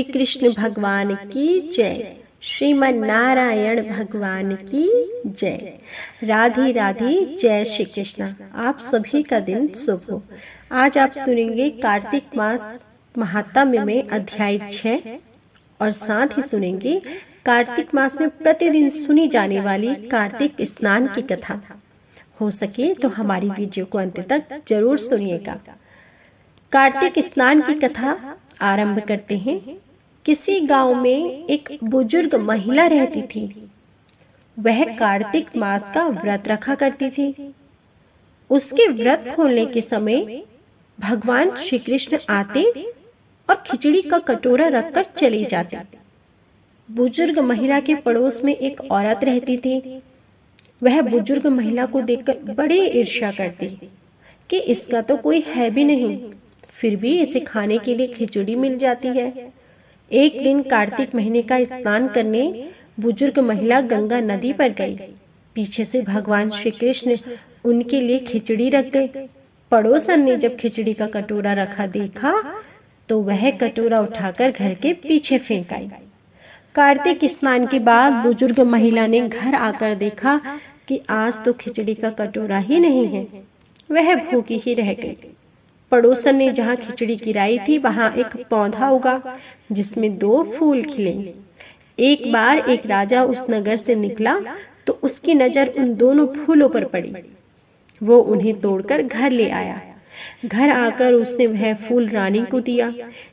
श्री कृष्ण भगवान की जय। श्रीमन नारायण भगवान की जय। राधे राधे, जय श्री कृष्ण। आप सभी का दिन शुभ हो। आज आप सुनेंगे कार्तिक मास महात्म्य में अध्याय 6 और साथ ही सुनेंगे कार्तिक मास में प्रतिदिन सुनी जाने वाली कार्तिक स्नान की कथा। हो सके तो हमारी वीडियो को अंत तक जरूर सुनिएगा। कार्तिक स्नान की कथा आरंभ करते हैं। किसी गांव में एक बुजुर्ग महिला रहती थी। वह कार्तिक मास का व्रत रखा करती थी। उसके व्रत खोलने के समय भगवान श्री कृष्ण आते और खिचड़ी का कटोरा रखकर चले जाते। बुजुर्ग महिला के पड़ोस में एक औरत रहती थी। वह बुजुर्ग महिला को देखकर बड़ी ईर्ष्या करती कि इसका तो कोई है भी नहीं, फिर भी इसे खाने के लिए खिचड़ी मिल जाती है। एक दिन कार्तिक महीने का स्नान करने बुजुर्ग महिला गंगा नदी पर गई। पीछे से भगवान श्री कृष्ण उनके लिए खिचड़ी रख गए। पड़ोसन ने जब खिचड़ी का कटोरा रखा देखा तो वह कटोरा उठाकर घर के पीछे फेंक आई। कार्तिक स्नान के बाद बुजुर्ग महिला ने घर आकर देखा कि आज तो खिचड़ी का कटोरा ही नहीं है। वह भूखी ही रह गई। पड़ोसन ने जहाँ खिचड़ी गिराई थी वहाँ एक पौधा उगा जिसमें 2 फूल खिले। एक बार एक राजा उस नगर से निकला तो उसकी नजर उन दोनों फूलों पर पड़ी। वो उन्हें तोड़कर घर ले आया। घर आकर उसने वह फूल रानी को दिया,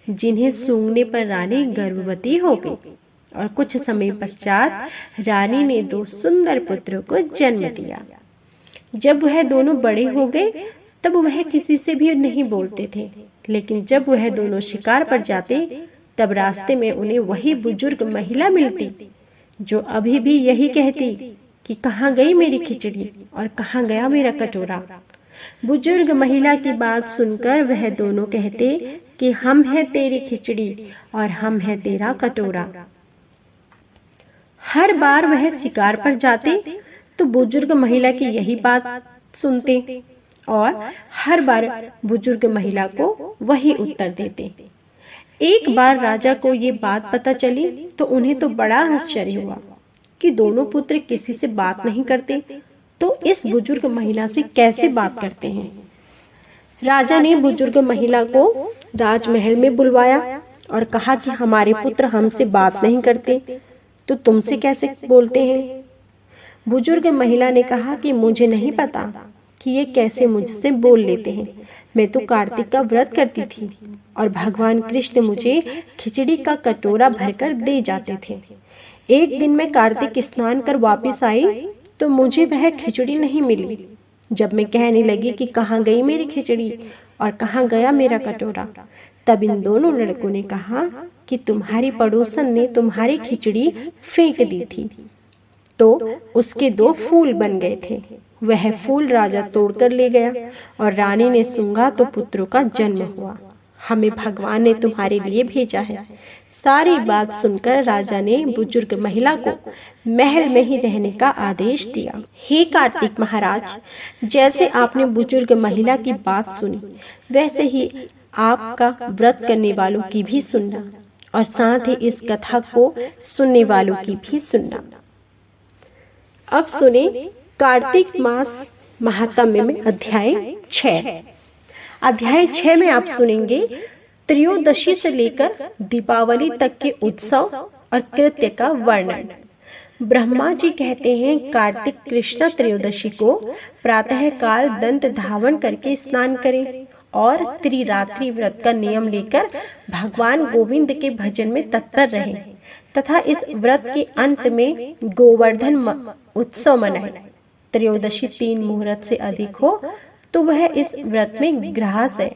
जिन्हें सूंघने पर रानी गर्भवती हो गई और कुछ समय पश्चात रानी ने 2 सुंदर पुत्रों को जन्म दिया। जब वह दोनों बड़े हो गए तब वह किसी से भी नहीं बोलते थे, लेकिन जब वह दोनों शिकार पर जाते तब रास्ते में उन्हें वही बुजुर्ग महिला मिलती जो अभी भी यही कहती कि कहाँ गई मेरी खिचड़ी और कहाँ गया मेरा कटोरा। बुजुर्ग महिला की बात सुनकर वह दोनों कहते कि हम हैं तेरी खिचड़ी और हम हैं तेरा कटोरा। हर बार वह शिकार पर जाते तो बुजुर्ग महिला की यही बात सुनते और हर बार बुजुर्ग महिला को वही उत्तर देते। एक बार राजा को ये बात पता चली तो उन्हें तो बड़ा आश्चर्य हुआ कि दोनों पुत्र किसी से बात नहीं करते, तो इस बुजुर्ग महिला से कैसे बात करते हैं। राजा ने बुजुर्ग महिला को राजमहल में बुलवाया और कहा कि हमारे पुत्र हमसे बात नहीं करते तो तुमसे कैसे बोलते हैं। बुजुर्ग महिला ने कहा कि मुझे नहीं पता कि ये कैसे मुझसे बोल लेते हैं। मैं तो कार्तिक का व्रत करती थी और भगवान कृष्ण मुझे खिचड़ी का कटोरा भरकर दे जाते थे। एक दिन मैं कार्तिक स्नान कर वापस आई तो मुझे वह खिचड़ी नहीं मिली। जब मैं कहने लगी कि कहाँ गई मेरी खिचड़ी और कहाँ गया मेरा कटोरा, तब इन दोनों लड़कों ने कहा कि तुम्हारी पड़ोसन ने तुम्हारी खिचड़ी फेंक दी थी तो उसके 2 फूल बन गए थे। वह फूल राजा तोड़कर ले गया और रानी ने सूंघा तो पुत्रों का जन्म हुआ। हमें भगवान ने तुम्हारे लिए भेजा है। सारी बात सुनकर राजा ने बुजुर्ग महिला को महल में ही रहने का आदेश दिया। हे कार्तिक महाराज, जैसे आपने बुजुर्ग महिला की बात सुनी वैसे ही आपका व्रत करने वालों की भी सुनना और साथ ही इस कथा को सुनने वालों की भी सुनना। अब सुने कार्तिक मास महात्म्य में अध्याय 6। अध्याय 6 में आप सुनेंगे त्रयोदशी से लेकर दीपावली तक के उत्सव और कृत्य का वर्णन। ब्रह्मा जी कहते हैं कार्तिक कृष्ण त्रयोदशी को प्रातः काल दंत धावन करके स्नान करें और त्रिरात्रि व्रत का नियम लेकर भगवान गोविंद के भजन में तत्पर रहें तथा इस व्रत के अंत में गोवर्धन उत्सव मनाएं। त्रयोदशी 3 मुहूर्त से अधिक हो तो वह इस व्रत में ग्रास है,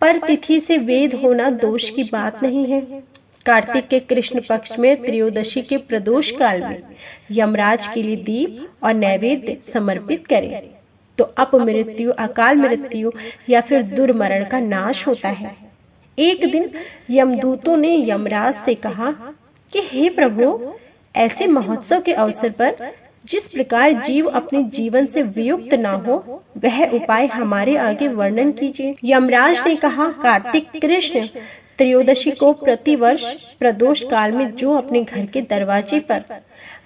पर तिथि से वेद होना दोष की बात नहीं है। कार्तिक के कृष्ण पक्ष में त्रयोदशी के प्रदोष काल में यमराज के लिए दीप और नैवेद्य समर्पित करें तो अपमृत्यु, अकाल मृत्यु या फिर दुर्मरण का नाश होता है। एक दिन यमदूतों ने यमराज से कहा कि हे प्रभु, ऐसे महोत्सव के अवसर पर जिस प्रकार जीव अपने जीवन से वियुक्त ना हो वह उपाय हमारे आगे वर्णन कीजिए। यमराज ने कहा, कार्तिक कृष्ण त्रयोदशी को प्रतिवर्ष प्रदोष काल में जो अपने घर के दरवाजे पर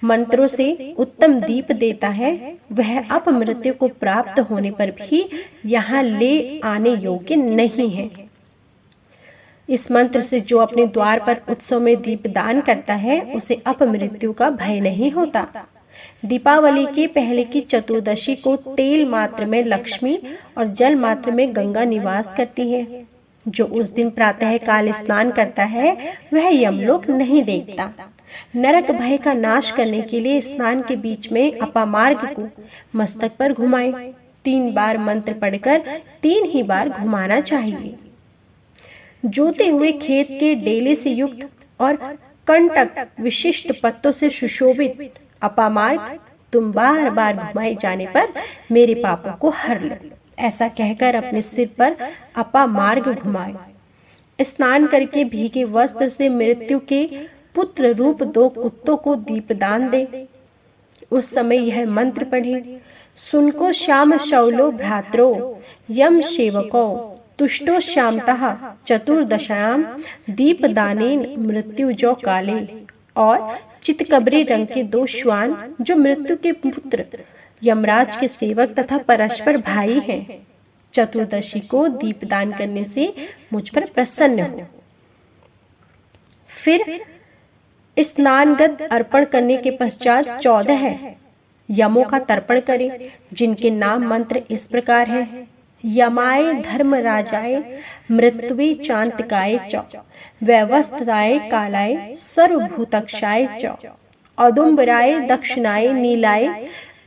मंत्रों से उत्तम दीप देता है वह अपमृत्यु को प्राप्त होने पर भी यहाँ ले आने योग्य नहीं है। इस मंत्र से जो अपने द्वार पर उत्सव में दीप दान करता है उसे अपमृत्यु का भय नहीं होता। दीपावली के पहले की चतुर्दशी को तेल मात्र में लक्ष्मी और जल मात्र में गंगा निवास करती है। जो उस दिन प्रातः काल स्नान करता है वह यमलोक नहीं देखता। नरक भय का नाश करने के लिए स्नान के बीच में अपामार्ग को मस्तक पर घुमाएं। 3 बार मंत्र पढ़कर 3 ही बार घुमाना चाहिए। जोते हुए खेत के डेले से युक्त और कंटक विशिष्ट पत्तों से सुशोभित अपामार्ग तुम बार बार घुमाए जाने पर मेरे पापों को हर लो, ऐसा कहकर अपने सिर पर अपामार्ग घुमाए। स्नान करके भीगे वस्त्र से मृत्यु के पुत्र रूप 2 कुत्तों को दीपदान दे। उस समय यह मंत्र पढ़े, सुनको श्याम शौलो भ्रात्रो यम सेवको तुष्टो श्यामतः चतुर्दशायाम दीपदानेन मृत्यु जो काले। और चितकबरे रंग के 2 श्वान जो मृत्यु के पुत्र यमराज के सेवक तथा परस्पर भाई हैं, चतुर्दशी को दीपदान करने से मुझ पर प्रसन्न हो। फिर स्नानगत अर्पण करने के पश्चात 14 यमों का तर्पण करें, जिनके नाम मंत्र इस प्रकार है। यमाय धर्मराजाय मृत्युवे चांतकाय च व्यवस्थाय कालाय सर्वभूतक्षाय च औदुम्बराय दक्षिणाय नीलाय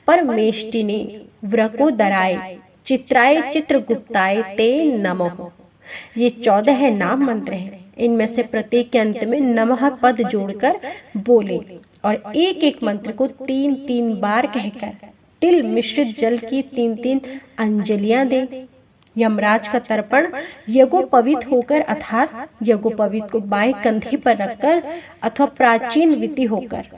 परमेष्टिने व्रकोदराय चित्राय चित्रगुप्ताय ते नमः। ये 14 नाम मंत्र हैं। इनमें से प्रत्येक के अंत में नमः पद जोड़कर बोले और एक एक मंत्र को 3-3 बार कहकर तिल मिश्रित जल की 3-3 अंजलियां दें। यमराज का तर्पण यज्ञोपवीत होकर अर्थात यज्ञोपवीत को बाएं कंधे पर रखकर अथवा प्राचीन विधि होकर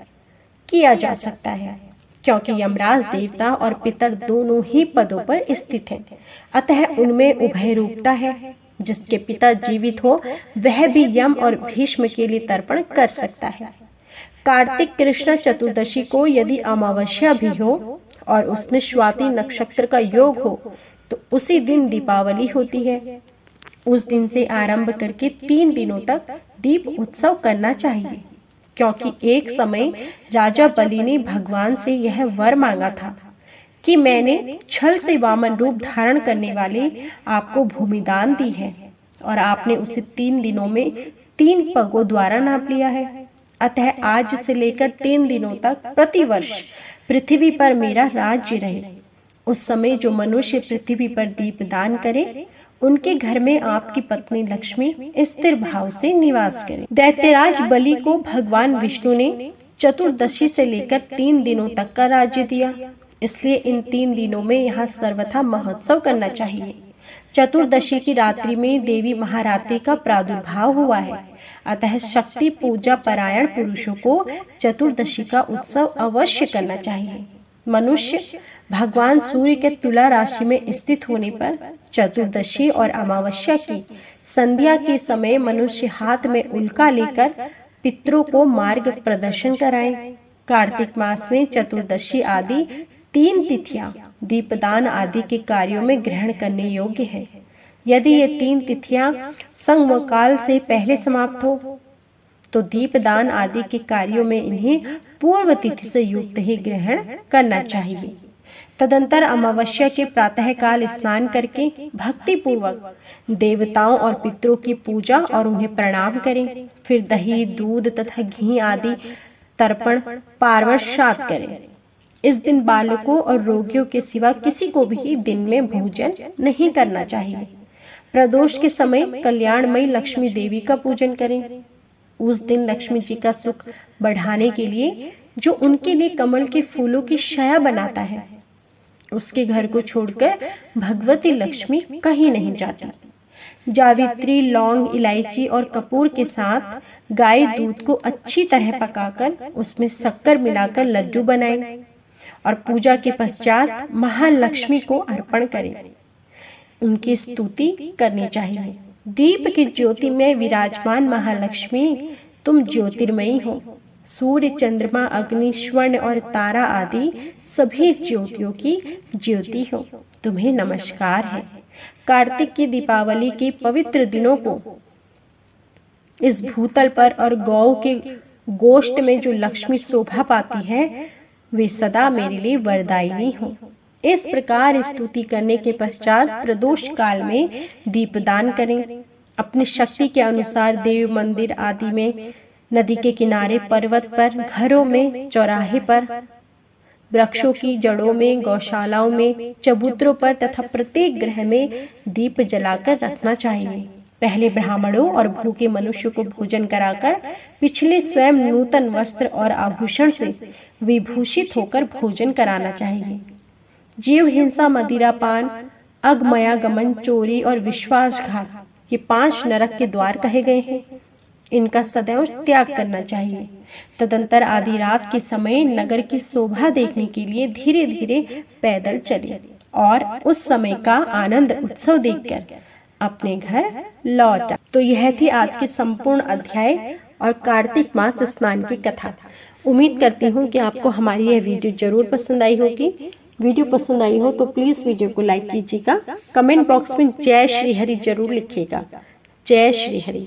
किया जा सकता है, क्योंकि यमराज देवता और पितर दोनों ही पदों पर स्थित हैं। अतः उनमें उभय रूपता है। जिसके पिता जीवित हो वह भी यम और भीष्म के लिए तर्पण कर सकता है। कार्तिक कृष्ण चतुर्दशी को यदि अमावस्या भी हो और उसमें स्वाति नक्षत्र का योग हो तो उसी दिन दीपावली होती है। उस दिन से आरंभ करके 3 दिनों तक दीप उत्सव करना चाहिए, क्योंकि एक समय राजा बलि ने भगवान से यह वर मांगा था कि मैंने छल से वामन रूप धारण करने वाले आपको भूमिदान दी है और आपने उसे 3 दिनों में 3 पगों द्वारा नाप लिया है। अतः आज से लेकर 3 दिनों तक प्रतिवर्ष पृथ्वी पर मेरा राज्य रहे। उस समय जो मनुष्य पृथ्वी पर दीपदान करे उनके घर में आपकी पत्नी लक्ष्मी स्थिर भाव से निवास करे। दैत्यराज बलि को भगवान विष्णु ने चतुर्दशी से लेकर 3 दिनों तक का राज्य दिया, इसलिए इन 3 दिनों में यहाँ सर्वथा महोत्सव करना चाहिए। चतुर्दशी की रात्रि में देवी महारात्रि का प्रादुर्भाव हुआ है, अतः शक्ति पूजा परायण पुरुषों को चतुर्दशी का उत्सव अवश्य करना चाहिए। मनुष्य भगवान सूर्य के तुला राशि में स्थित होने पर चतुर्दशी और अमावस्या की संध्या के समय मनुष्य हाथ में उल्का लेकर पितरों को मार्ग प्रदर्शन कराएं। कार्तिक मास में चतुर्दशी आदि 3 तिथियां दीपदान आदि के कार्यों में ग्रहण करने योग्य है। यदि ये 3 तिथियां संवत्सर से पहले समाप्त हो तो दीपदान आदि के कार्यों में इन्हें पूर्व तिथि से युक्त ही ग्रहण करना चाहिए। तदंतर अमावस्या के प्रातः काल स्नान करके भक्ति पूर्वक देवताओं और पितरों की पूजा और उन्हें प्रणाम करें। फिर दही, दूध तथा घी आदि तर्पण पार्वण श्राद्ध करें। इस दिन बालकों और रोगियों के सिवा किसी को भी दिन में भोजन नहीं करना चाहिए। प्रदोष के समय कल्याणमयी लक्ष्मी देवी का पूजन करें। उस दिन लक्ष्मी जी का सुख बढ़ाने के लिए जो उनके लिए कमल के फूलों की शया बनाता है उसके घर को छोड़कर भगवती लक्ष्मी कहीं नहीं जाती। जावित्री, लौंग, इलायची और कपूर के साथ गाय दूध को अच्छी तरह पकाकर उसमें शक्कर मिलाकर लड्डू बनाएं और पूजा के पश्चात महालक्ष्मी को अर्पण करें। उनकी स्तुति करनी चाहिए। दीप की ज्योति में विराजमान महालक्ष्मी तुम ज्योतिर्मयी हो। सूर्य, चंद्रमा, अग्नि, स्वर्ण और तारा आदि सभी ज्योतियों की ज्योति हो। तुम्हें नमस्कार है। कार्तिक की दीपावली के पवित्र दिनों को इस भूतल पर और गौ के गोष्ठ में जो लक्ष्मी शोभा पाती है वे सदा मेरे लिए वरदायिनी हो। इस प्रकार स्तुति करने के पश्चात प्रदोष काल में दीपदान करें। अपनी शक्ति के अनुसार देव मंदिर आदि में, नदी के किनारे, पर्वत पर, घरों में, चौराहे पर, वृक्षों की जड़ों में, गौशालाओं में, चबूतरों पर तथा प्रत्येक ग्रह में दीप जलाकर रखना चाहिए। पहले ब्राह्मणों और भूखे मनुष्य को भोजन कराकर पिछले स्वयं नूतन वस्त्र और आभूषण से विभूषित होकर भोजन कराना चाहिए। जीव हिंसा, मदिरापान, अगमयागमन, चोरी और विश्वासघात ये 5 नरक के द्वार कहे गए हैं। इनका सदैव त्याग करना चाहिए। तदंतर आधी रात के समय नगर की शोभा देखने के लिए धीरे धीरे पैदल चले और उस समय का आनंद उत्सव देखकर अपने घर लौटा। तो यह थी आज के संपूर्ण अध्याय और कार्तिक मास स्नान की कथा। उम्मीद करती हूँ कि आपको हमारी यह वीडियो जरूर पसंद आई होगी। वीडियो पसंद आई हो तो प्लीज वीडियो को लाइक कीजिएगा। कमेंट बॉक्स में जय श्री हरि जरूर लिखिएगा। जय श्री हरि।